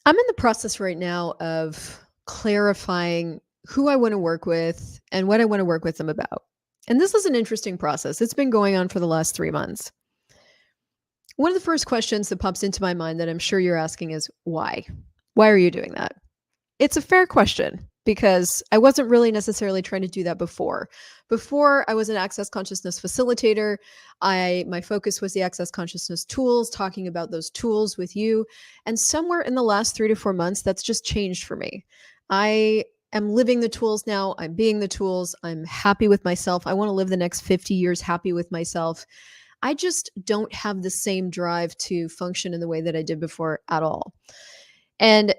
I'm in the process right now of clarifying who I want to work with and what I want to work with them about. And this is an interesting process. It's been going on for the last 3 months. One of the first questions that pops into my mind that I'm sure you're asking is why? Why are you doing that? It's a fair question because I wasn't really necessarily trying to do that before. Before I was an access consciousness facilitator, my focus was the access consciousness tools, talking about those tools with you. And somewhere in the last 3 to 4 months, that's just changed for me. I am living the tools now. I'm being the tools. I'm happy with myself. I want to live the next 50 years happy with myself. I just don't have the same drive to function in the way that I did before at all. And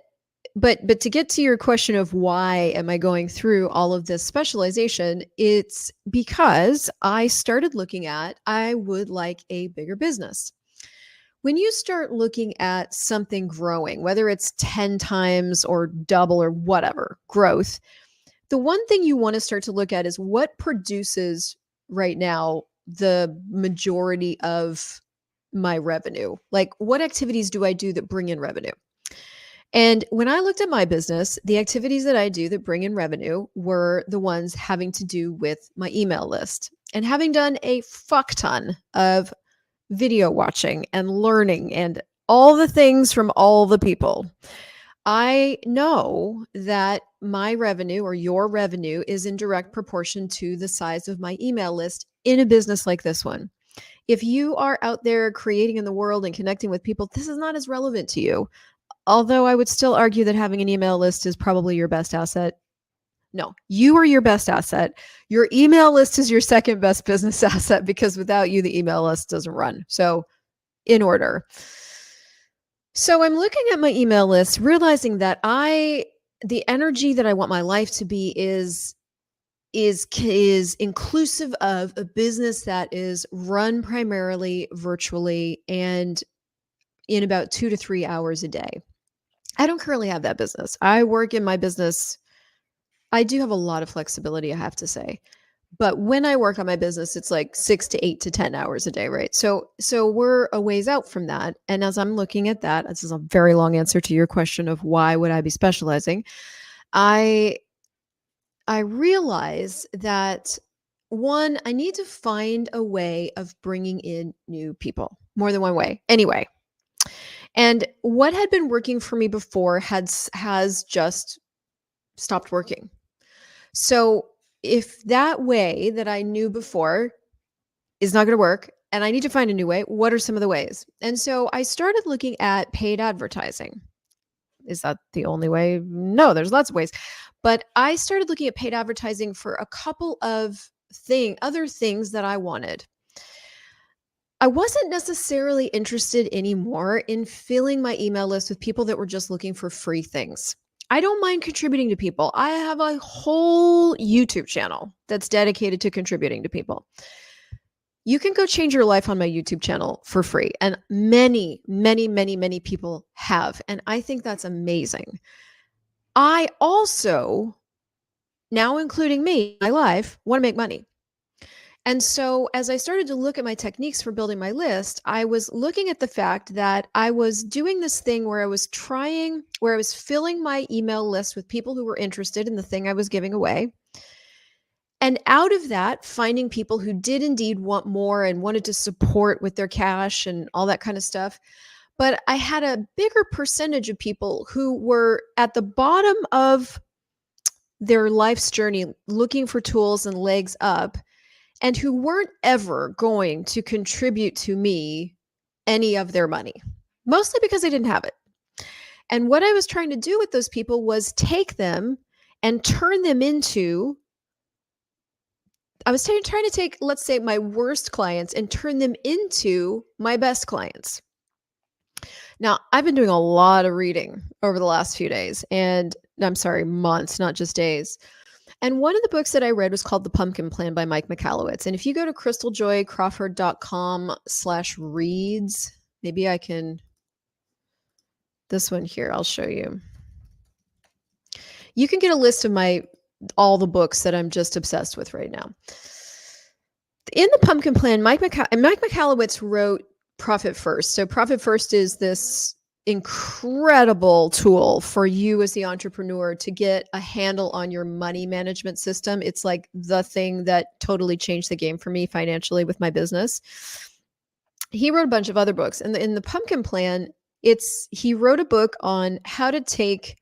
but to get to your question of why am I going through all of this specialization, it's because I started looking at I would like a bigger business. When you start looking at something growing, whether it's 10 times or double or whatever growth, the one thing you want to start to look at is what produces right now the majority of my revenue. Like, what activities do I do that bring in revenue? And when I looked at my business, the activities that I do that bring in revenue were the ones having to do with my email list. And having done a fuck ton of video watching and learning and all the things from all the people, I know that my revenue or your revenue is in direct proportion to the size of my email list in a business like this one. If you are out there creating in the world and connecting with people, this is not as relevant to you. Although I would still argue that having an email list is probably your best asset. No, you are your best asset. Your email list is your second best business asset because without you, the email list doesn't run. So, in order. So, I'm looking at my email list, realizing that the energy that I want my life to be is inclusive of a business that is run primarily virtually and in about 2 to 3 hours a day. I don't currently have that business. I work in my business. I do have a lot of flexibility, I have to say. But when I work on my business, it's like 6 to 8 to 10 hours a day, right? So we're a ways out from that. And as I'm looking at that, this is a very long answer to your question of why would I be specializing. I realize that one, I need to find a way of bringing in new people, more than one way. Anyway, and what had been working for me before has just stopped working. So if that way that I knew before is not going to work and I need to find a new way, what are some of the ways? And so I started looking at paid advertising. Is that the only way? No, there's lots of ways. But I started looking at paid advertising for a couple of other things that I wanted. I wasn't necessarily interested anymore in filling my email list with people that were just looking for free things. I don't mind contributing to people. I have a whole YouTube channel that's dedicated to contributing to people. You can go change your life on my YouTube channel for free. And many, many, many, many people have. And I think that's amazing. I also, now including me, my life, want to make money. And so as I started to look at my techniques for building my list, I was looking at the fact that I was doing this thing where I was filling my email list with people who were interested in the thing I was giving away. And out of that, finding people who did indeed want more and wanted to support with their cash and all that kind of stuff. But I had a bigger percentage of people who were at the bottom of their life's journey looking for tools and legs up, and who weren't ever going to contribute to me any of their money, mostly because they didn't have it. And what I was trying to do with those people was take them and turn them into, trying to take, let's say, my worst clients and turn them into my best clients. Now, I've been doing a lot of reading over the last few days, months, not just days. And one of the books that I read was called The Pumpkin Plan by Mike Michalowicz. And if you go to crystaljoycrawford.com/reads, maybe I can, this one here, I'll show you. You can get a list of all the books that I'm just obsessed with right now. In The Pumpkin Plan, Mike Michalowicz wrote Profit First. So Profit First is incredible tool for you as the entrepreneur to get a handle on your money management system. It's like the thing that totally changed the game for me financially with my business. He wrote a bunch of other books, and in the Pumpkin Plan, he wrote a book on how to take.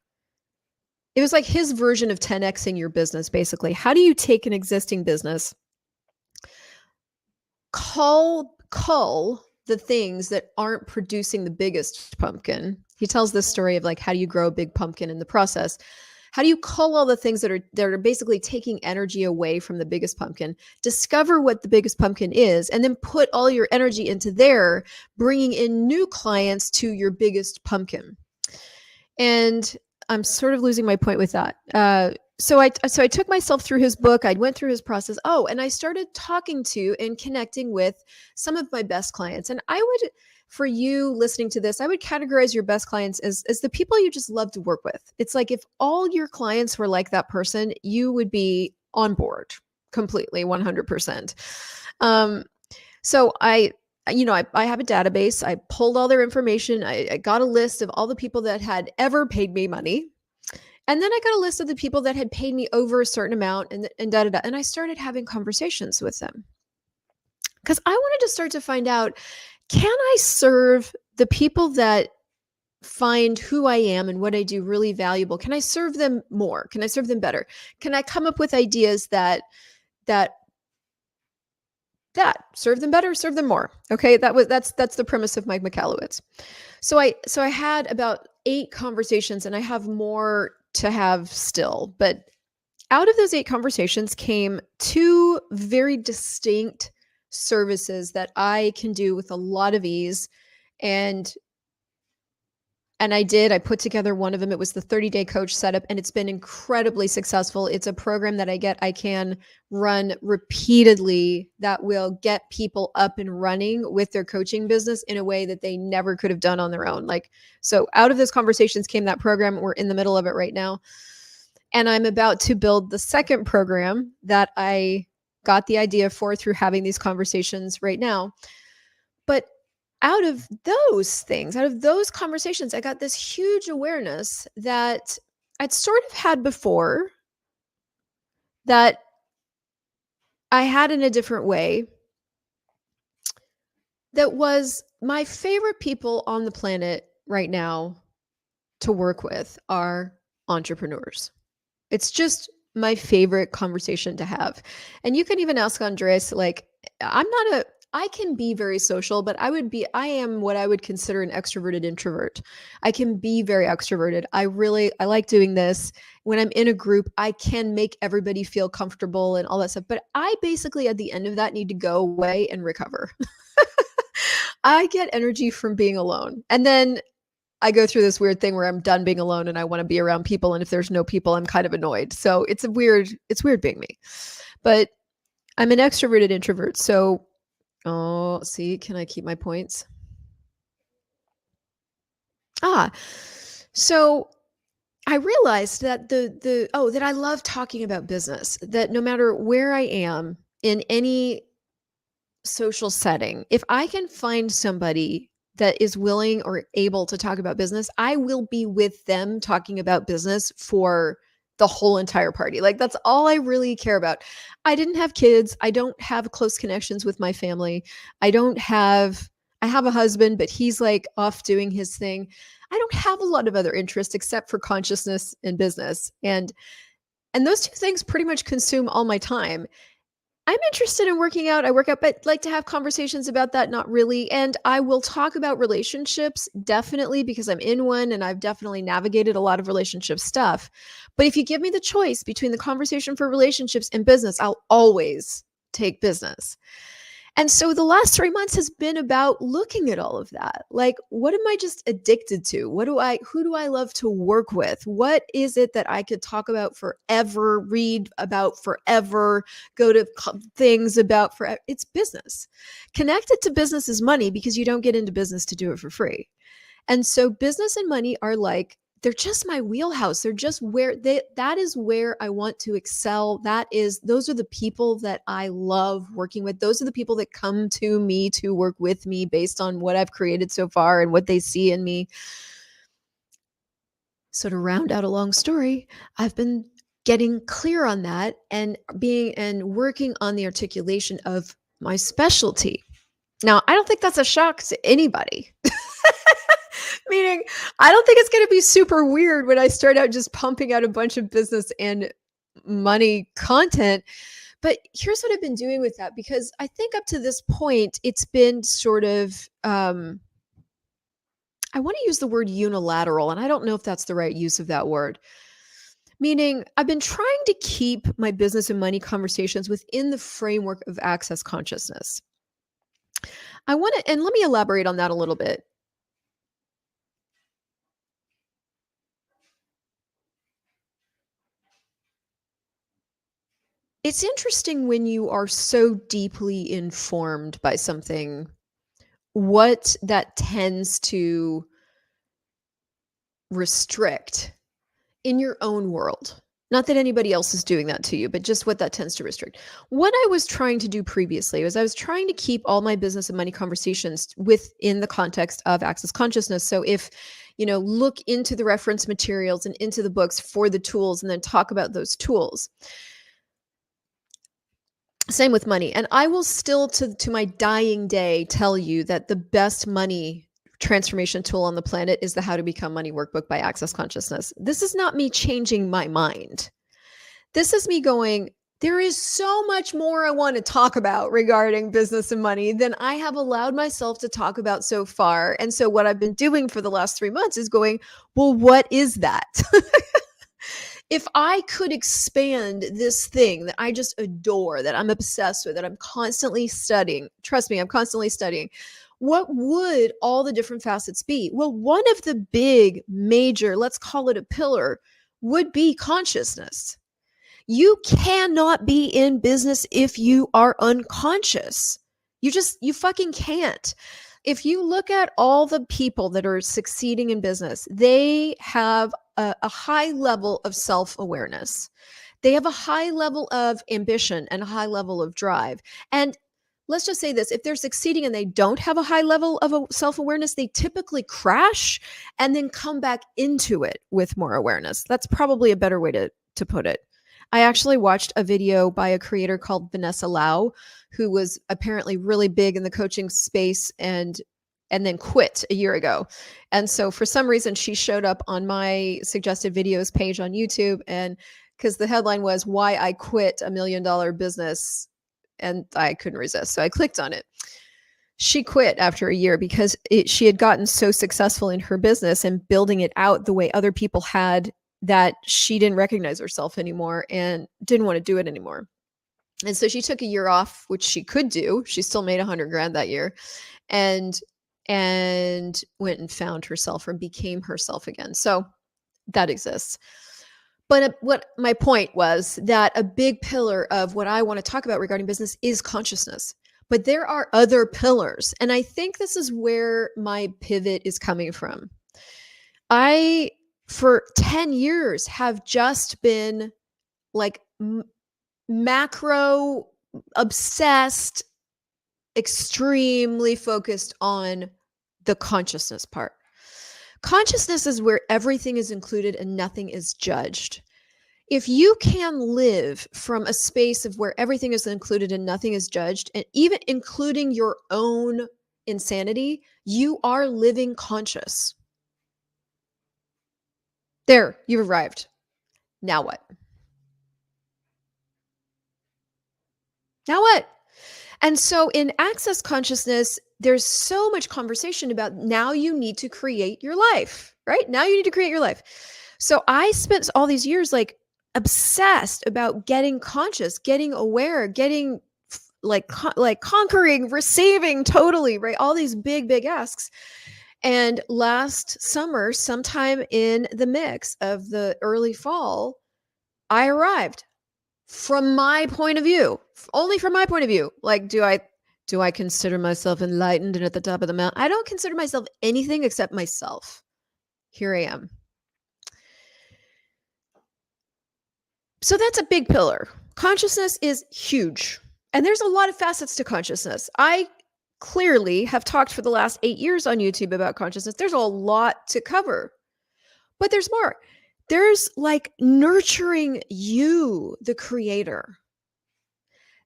It was like his version of 10xing your business, basically. How do you take an existing business, cull the things that aren't producing the biggest pumpkin? He tells this story of like, how do you grow a big pumpkin in the process? How do you cull all the things that are basically taking energy away from the biggest pumpkin, discover what the biggest pumpkin is, and then put all your energy into there, bringing in new clients to your biggest pumpkin? And I'm sort of losing my point with that. So I took myself through his book. I went through his process. Oh, and I started talking to and connecting with some of my best clients. And I would, for you listening to this, I would categorize your best clients as the people you just love to work with. It's like if all your clients were like that person, you would be on board completely, 100%. So I have a database. I pulled all their information. I got a list of all the people that had ever paid me money. And then I got a list of the people that had paid me over a certain amount and da-da-da. And I started having conversations with them because I wanted to start to find out, can I serve the people that find who I am and what I do really valuable? Can I serve them more? Can I serve them better? Can I come up with ideas that serve them better, serve them more? Okay, that's the premise of Mike Michalowicz. So I had about 8 conversations, and I have more to have still. But out of those 8 conversations came 2 very distinct services that I can do with a lot of ease. And I put together one of them. It was the 30-day coach setup, and it's been incredibly successful. It's a program that I can run repeatedly that will get people up and running with their coaching business in a way that they never could have done on their own. So out of those conversations came that program. We're in the middle of it right now. And I'm about to build the second program that I got the idea for through having these conversations right now. But out of those conversations, I got this huge awareness that I'd sort of had before, that I had in a different way, that was my favorite people on the planet right now to work with are entrepreneurs. It's just my favorite conversation to have. And you can even ask Andres, like, I can be very social, but I am what I would consider an extroverted introvert. I can be very extroverted. I like doing this. When I'm in a group, I can make everybody feel comfortable and all that stuff. But I basically, at the end of that, need to go away and recover. I get energy from being alone. And then I go through this weird thing where I'm done being alone and I want to be around people. And if there's no people, I'm kind of annoyed. So it's weird being me. But I'm an extroverted introvert. So see, can I keep my points? So I realized that that I love talking about business, that no matter where I am in any social setting, if I can find somebody that is willing or able to talk about business, I will be with them talking about business for the whole entire party. Like, that's all I really care about. I didn't have kids. I don't have close connections with my family. I have a husband, but he's like off doing his thing. I don't have a lot of other interests except for consciousness and business. And those 2 things pretty much consume all my time. I'm interested in working out. I work out, but like to have conversations about that, not really. And I will talk about relationships, definitely, because I'm in one and I've definitely navigated a lot of relationship stuff. But if you give me the choice between the conversation for relationships and business, I'll always take business. And so the last 3 months has been about looking at all of that. Like, what am I just addicted to? Who do I love to work with? What is it that I could talk about forever, read about forever, go to things about forever? It's business. Connected to business is money, because you don't get into business to do it for free. And so business and money are like, they're just my wheelhouse. They're just that is where I want to excel. Those are the people that I love working with. Those are the people that come to me to work with me based on what I've created so far and what they see in me. So to round out a long story, I've been getting clear on that and working on the articulation of my specialty. Now, I don't think that's a shock to anybody. Meaning, I don't think it's going to be super weird when I start out just pumping out a bunch of business and money content. But here's what I've been doing with that, because I think up to this point, it's been sort of, I want to use the word unilateral, and I don't know if that's the right use of that word. Meaning, I've been trying to keep my business and money conversations within the framework of access consciousness. I want to, and let me elaborate on that a little bit. It's interesting when you are so deeply informed by something, what that tends to restrict in your own world. Not that anybody else is doing that to you, but just what that tends to restrict. What I was trying to do previously was I was trying to keep all my business and money conversations within the context of access consciousness. So if, look into the reference materials and into the books for the tools and then talk about those tools. Same with money. And I will still to my dying day tell you that the best money transformation tool on the planet is the How to Become Money Workbook by Access Consciousness. This is not me changing my mind. This is me going, there is so much more I want to talk about regarding business and money than I have allowed myself to talk about so far. And so what I've been doing for the last 3 months is going, well, what is that? If I could expand this thing that I just adore, that I'm obsessed with, that I'm constantly studying, trust me, I'm constantly studying, what would all the different facets be? Well, one of the big, major, let's call it a pillar, would be consciousness. You cannot be in business if you are unconscious. You fucking can't. If you look at all the people that are succeeding in business, they have a high level of self-awareness. They have a high level of ambition and a high level of drive. And let's just say this, if they're succeeding and they don't have a high level of self-awareness, they typically crash and then come back into it with more awareness. That's probably a better way to put it. I actually watched a video by a creator called Vanessa Lau, who was apparently really big in the coaching space and then quit a year ago. And so for some reason, she showed up on my suggested videos page on YouTube, and because the headline was "Why I Quit a $1 Million Business," and I couldn't resist. So I clicked on it. She quit after a year because she had gotten so successful in her business and building it out the way other people had that she didn't recognize herself anymore and didn't want to do it anymore. And so she took a year off, which she could do. She still made $100,000 that year, and went and found herself and became herself again. So that exists. But what my point was, that a big pillar of what I want to talk about regarding business is consciousness. But there are other pillars. And I think this is where my pivot is coming from. I, for 10 years, have just been like macro obsessed, extremely focused on the consciousness part. Consciousness is where everything is included and nothing is judged. If you can live from a space of where everything is included and nothing is judged, and even including your own insanity, you are living conscious. There, you've arrived. Now what? Now what? And so in access consciousness, there's so much conversation about now you need to create your life, right? Now you need to create your life. So I spent all these years like obsessed about getting conscious, getting aware, getting like conquering, receiving totally, right? All these big, big asks. And last summer, sometime in the mix of the early fall, I arrived. From my point of view, only from my point of view. Like, do I consider myself enlightened and at the top of the mountain? I don't consider myself anything except myself. Here I am. So that's a big pillar. Consciousness is huge. And there's a lot of facets to consciousness. I clearly have talked for the last 8 years on YouTube about consciousness. There's a lot to cover. But there's more. There's like nurturing you, the creator.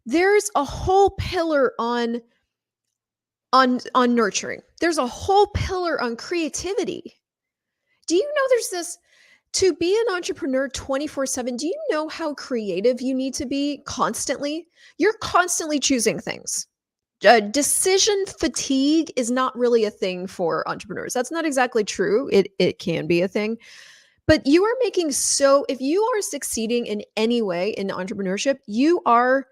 There's a whole pillar on nurturing. There's a whole pillar on creativity. Do you know there's this to be an entrepreneur 24/7? Do you know how creative you need to be constantly? You're constantly choosing things. Decision fatigue is not really a thing for entrepreneurs. That's not exactly true. It can be a thing. But you are making if you are succeeding in any way in entrepreneurship, you are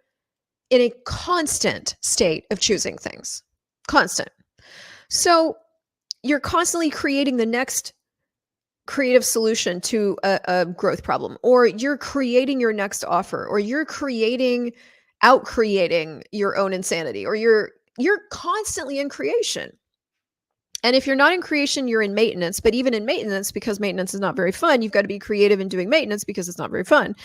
in a constant state of choosing things. Constant. So you're constantly creating the next creative solution to a growth problem, or you're creating your next offer, or you're creating your own insanity, or you're constantly in creation. And if you're not in creation, you're in maintenance. But even in maintenance, because maintenance is not very fun, you've got to be creative in doing maintenance because it's not very fun.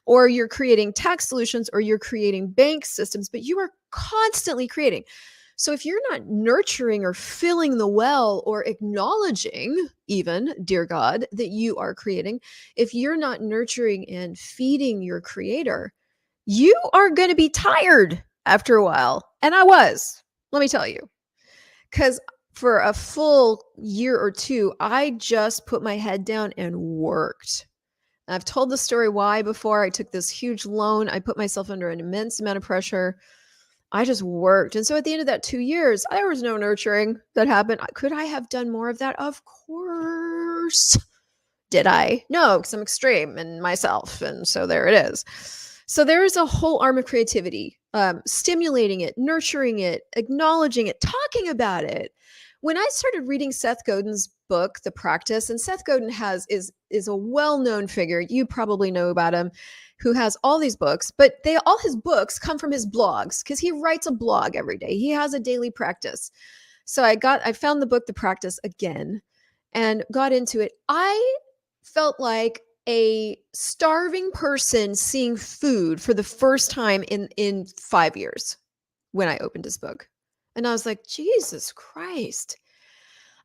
Or you're creating tax solutions, or you're creating bank systems, but you are constantly creating. So if you're not nurturing or filling the well or acknowledging even, dear God, that you are creating, if you're not nurturing and feeding your creator, you are going to be tired after a while. And I was, let me tell you, because for a full year or two, I just put my head down and worked. I've told the story why before. I took this huge loan. I put myself under an immense amount of pressure. I just worked. And so at the end of that 2 years, there was no nurturing that happened. Could I have done more of that? Of course. Did I? No, because I'm extreme in myself. And so there it is. So there is a whole arm of creativity, stimulating it, nurturing it, acknowledging it, talking about it. When I started reading Seth Godin's book, The Practice, and Seth Godin is a well-known figure. You probably know about him, who has all these books, but all his books come from his blogs because he writes a blog every day. He has a daily practice. So I found the book, The Practice, again and got into it. I felt like a starving person seeing food for the first time in 5 years when I opened his book. And I was like, Jesus Christ.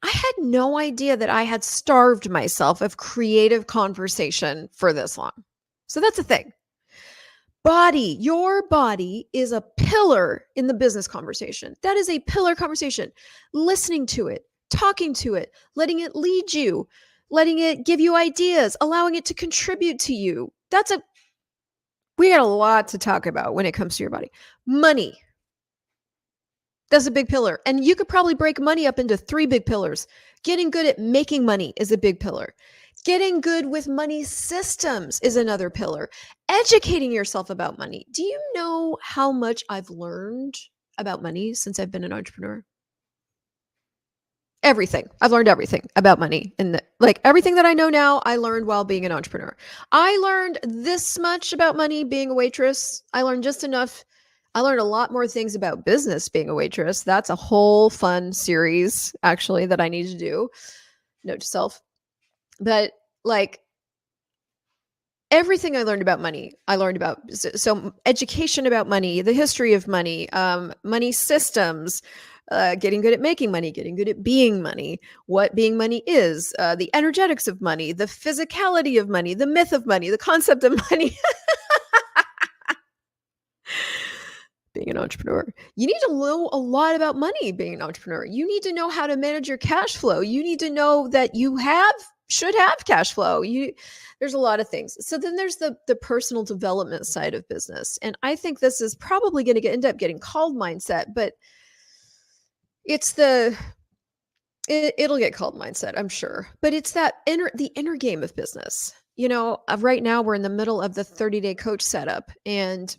I had no idea that I had starved myself of creative conversation for this long. So that's the thing. Your body is a pillar in the business conversation. That is a pillar conversation. Listening to it, talking to it, letting it lead you, letting it give you ideas, allowing it to contribute to you. We got a lot to talk about when it comes to your body. Money. That's a big pillar. And you could probably break money up into 3 big pillars. Getting good at making money is a big pillar. Getting good with money systems is another pillar. Educating yourself about money. Do you know how much I've learned about money since I've been an entrepreneur? Everything. I've learned everything about money. And everything that I know now, I learned while being an entrepreneur. I learned this much about money being a waitress. I learned just enough. I learned a lot more things about business being a waitress. That's a whole fun series, actually, that I need to do. Note to self. But everything I learned about money, I learned about so education about money, the history of money, money systems, getting good at making money, getting good at being money, what being money is, the energetics of money, the physicality of money, the myth of money, the concept of money. Being an entrepreneur, you need to know a lot about money. Being an entrepreneur, you need to know how to manage your cash flow. You need to know that you should have cash flow. There's a lot of things. So then there's the personal development side of business. And I think this is probably going to end up getting called mindset, but it'll get called mindset, I'm sure. But it's the inner game of business. Right now we're in the middle of the 30-day coach setup, and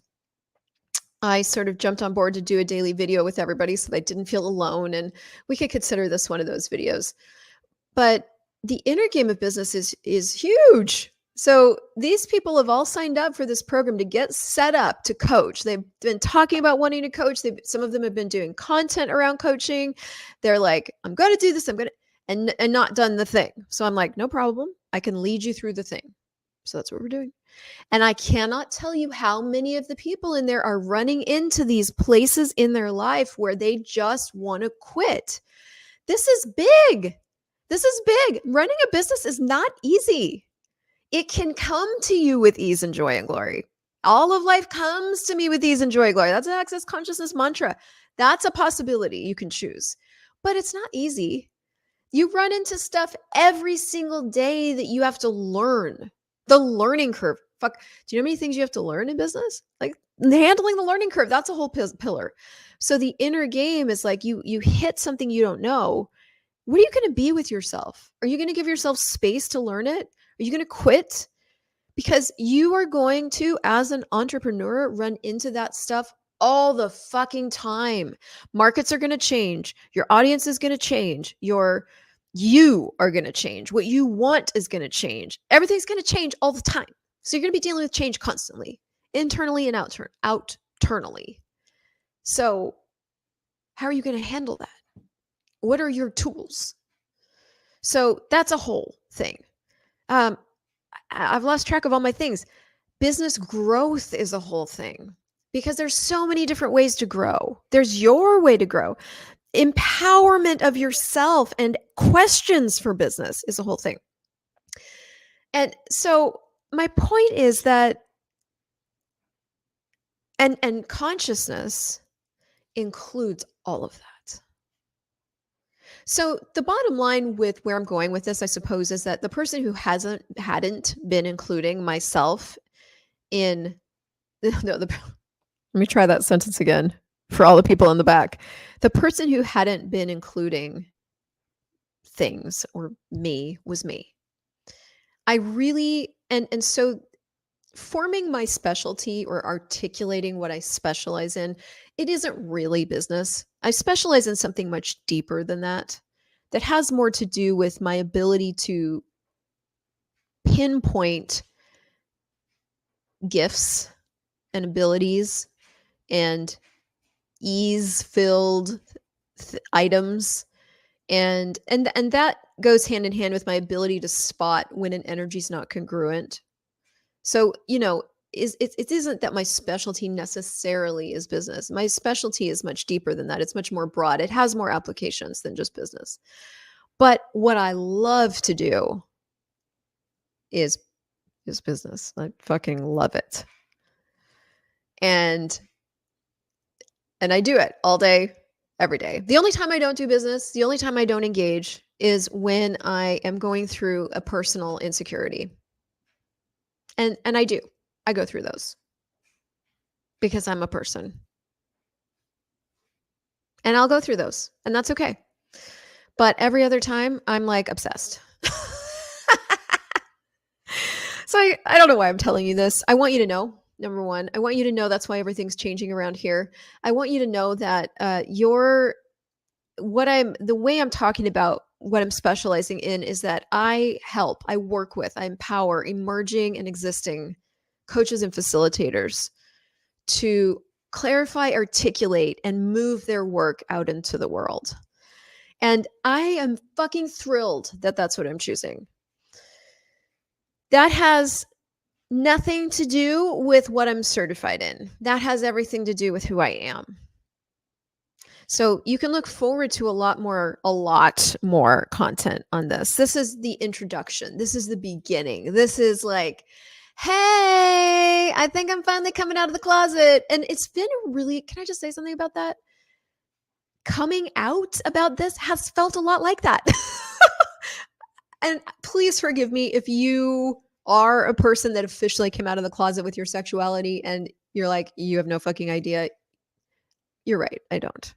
I sort of jumped on board to do a daily video with everybody so they didn't feel alone. And we could consider this one of those videos. But the inner game of business is huge. So these people have all signed up for this program to get set up to coach. They've been talking about wanting to coach. Some of them have been doing content around coaching. They're like, I'm going to do this. I'm going to, and not done the thing. So I'm like, no problem. I can lead you through the thing. So that's what we're doing. And I cannot tell you how many of the people in there are running into these places in their life where they just want to quit. This is big. This is big. Running a business is not easy. It can come to you with ease and joy and glory. All of life comes to me with ease and joy and glory. That's an access consciousness mantra. That's a possibility you can choose, but it's not easy. You run into stuff every single day that you have to learn. The learning curve. Fuck. Do you know how many things you have to learn in business? Like handling the learning curve. That's a whole pillar. So the inner game is like you hit something you don't know. What are you going to be with yourself? Are you going to give yourself space to learn it? Are you going to quit? Because you are going to, as an entrepreneur, run into that stuff all the fucking time. Markets are going to change. Your audience is going to change. You are going to change. What you want is going to change. Everything's going to change all the time. So you're going to be dealing with change constantly, internally and outernally. So how are you going to handle that? What are your tools? So that's a whole thing. I've lost track of all my things. Business growth is a whole thing because there's so many different ways to grow. There's your way to grow. Empowerment of yourself and questions for business is a whole thing. And so my point is that, and consciousness includes all of that. So the bottom line with where I'm going with this, I suppose, is that the person who hadn't been including myself in let me try that sentence again for all the people in the back. The person who hadn't been including things or me was me. I really, and so forming my specialty or articulating what I specialize in, it isn't really business. I specialize in something much deeper than that, that has more to do with my ability to pinpoint gifts and abilities and ease-filled items. And that goes hand in hand with my ability to spot when an energy is not congruent. So, it isn't that my specialty necessarily is business. My specialty is much deeper than that. It's much more broad. It has more applications than just business. But what I love to do is business. I fucking love it. And I do it all day, every day. The only time I don't do business, the only time I don't engage is when I am going through a personal insecurity. And I do. I go through those because I'm a person. And I'll go through those, and that's okay. But every other time, I'm like obsessed. So I don't know why I'm telling you this. I want you to know, number one, I want you to know that's why everything's changing around here. I want you to know that the way I'm talking about what I'm specializing in is that I work with, I empower emerging and existing coaches and facilitators to clarify, articulate, and move their work out into the world. And I am fucking thrilled that that's what I'm choosing. That has nothing to do with what I'm certified in. That has everything to do with who I am. So you can look forward to a lot more content on this. This is the introduction. This is the beginning. This is like, hey, I think I'm finally coming out of the closet. And it's been can I just say something about that? Coming out about this has felt a lot like that. And please forgive me if you are a person that officially came out of the closet with your sexuality and you're like, you have no fucking idea. You're right. I don't.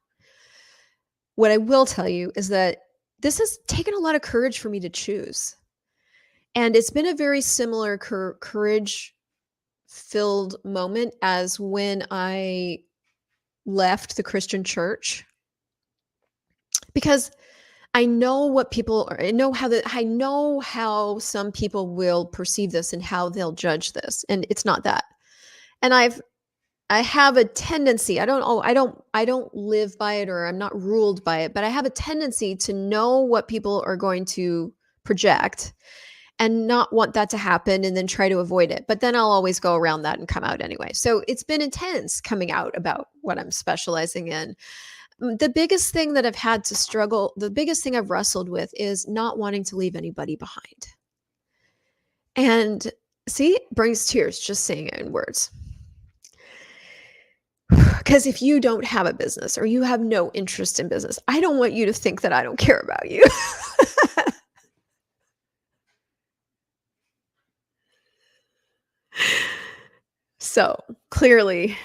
What I will tell you is that this has taken a lot of courage for me to choose. And it's been a very similar courage-filled moment as when I left the Christian church. Because I know what people are, I know how some people will perceive this and how they'll judge this. And it's not that. And I have a tendency, I don't live by it, or I'm not ruled by it, but I have a tendency to know what people are going to project and not want that to happen and then try to avoid it. But then I'll always go around that and come out anyway. So it's been intense coming out about what I'm specializing in. The biggest thing that I've had to struggle, the biggest thing I've wrestled with is not wanting to leave anybody behind. And see, brings tears just saying it in words. Because if you don't have a business or you have no interest in business, I don't want you to think that I don't care about you. So clearly,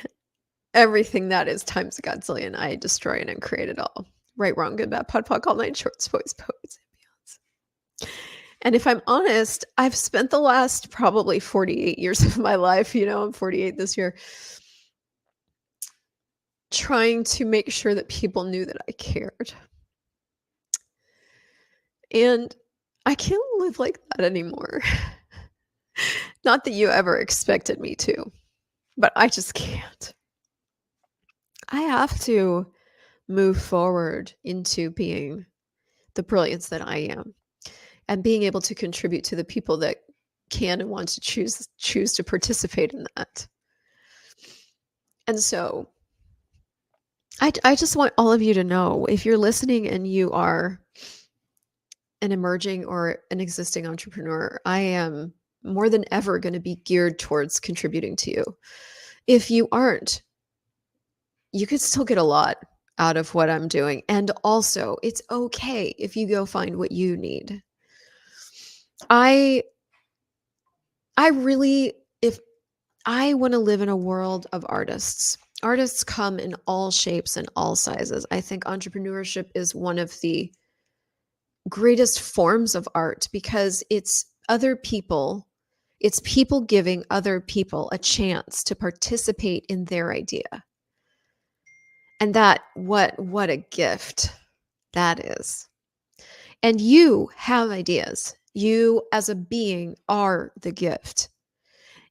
everything that is times a godzillion, I destroy and create it all. Right, wrong, good, bad, pod, all night, shorts, boys, poets, and beyonds. And if I'm honest, I've spent the last probably 48 years of my life, I'm 48 this year, trying to make sure that people knew that I cared. And I can't live like that anymore. Not that you ever expected me to, but I just can't. I have to move forward into being the brilliance that I am and being able to contribute to the people that can and want to choose to participate in that. And so I just want all of you to know, if you're listening and you are an emerging or an existing entrepreneur, I am more than ever going to be geared towards contributing to you. If you aren't, you could still get a lot out of what I'm doing. And also, it's okay if you go find what you need. I really, if I want to live in a world of artists, artists come in all shapes and all sizes. I think entrepreneurship is one of the greatest forms of art because it's other people, it's people giving other people a chance to participate in their idea. And that, what a gift that is. And you have ideas. You as a being are the gift.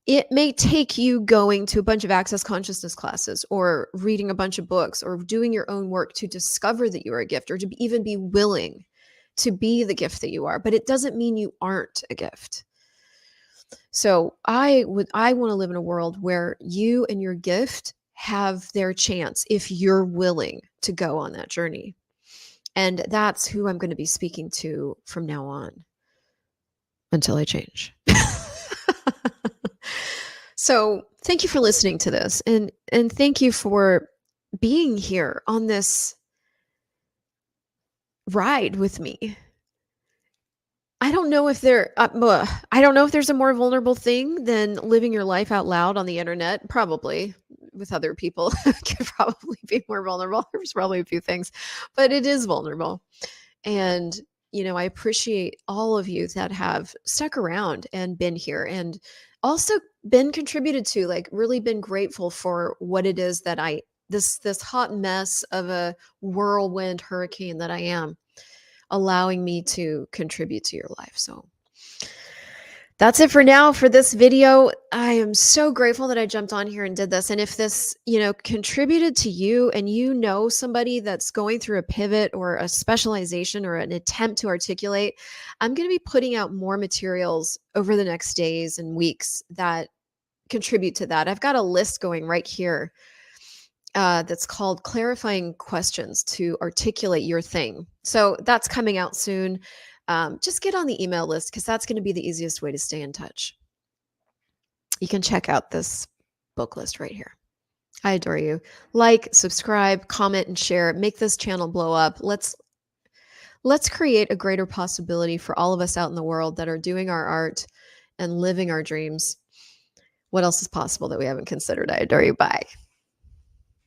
It may take you going to a bunch of access consciousness classes or reading a bunch of books or doing your own work to discover that you are a gift or to even be willing to be the gift that you are. But it doesn't mean you aren't a gift. So I want to live in a world where you and your gift have their chance if you're willing to go on that journey. And that's who I'm going to be speaking to from now on until I change. So thank you for listening to this. And thank you for being here on this ride with me. I don't know if there's a more vulnerable thing than living your life out loud on the internet. Probably with other people could probably be more vulnerable. There's probably a few things, but it is vulnerable. And, I appreciate all of you that have stuck around and been here and also been contributed to, like really been grateful for what it is that this hot mess of a whirlwind hurricane that I am, allowing me to contribute to your life. So that's it for now for this video. I am so grateful that I jumped on here and did this. And if this, contributed to you and somebody that's going through a pivot or a specialization or an attempt to articulate, I'm going to be putting out more materials over the next days and weeks that contribute to that. I've got a list going right here that's called Clarifying Questions to Articulate Your Thing. So that's coming out soon. Just get on the email list because that's going to be the easiest way to stay in touch. You can check out this book list right here. I adore you. Like, subscribe, comment, and share. Make this channel blow up. Let's create a greater possibility for all of us out in the world that are doing our art and living our dreams. What else is possible that we haven't considered? I adore you. Bye.